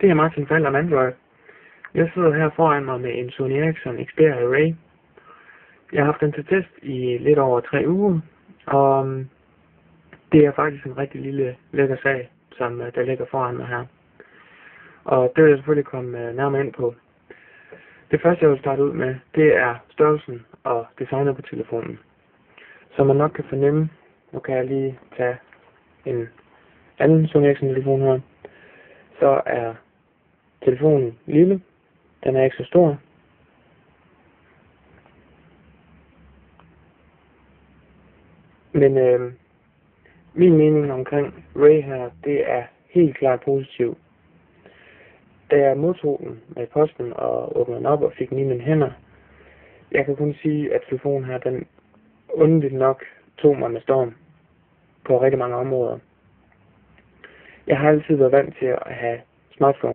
Det er Martin fra Alt om Android. Jeg sidder her foran mig med en Sony Ericsson Xperia Ray. Jeg har haft den til test i lidt over 3 uger, og det er faktisk en rigtig lille lækker sag, som der ligger foran mig her. Og det vil jeg selvfølgelig komme nærmere ind på. Det første, jeg vil starte ud med, det er størrelsen og designet på telefonen. Som man nok kan fornemme, nu kan jeg lige tage en anden Sony Ericsson telefon her, så er telefonen lille, den er ikke så stor. Men min mening omkring Ray her, det er helt klart positiv. Da jeg modtog den med posten og åbnede den op og fik den i mine hænder, jeg kan kun sige, at telefonen her, den underligt nok tog mig med storm på rigtig mange områder. Jeg har altid været vant til at have smartphone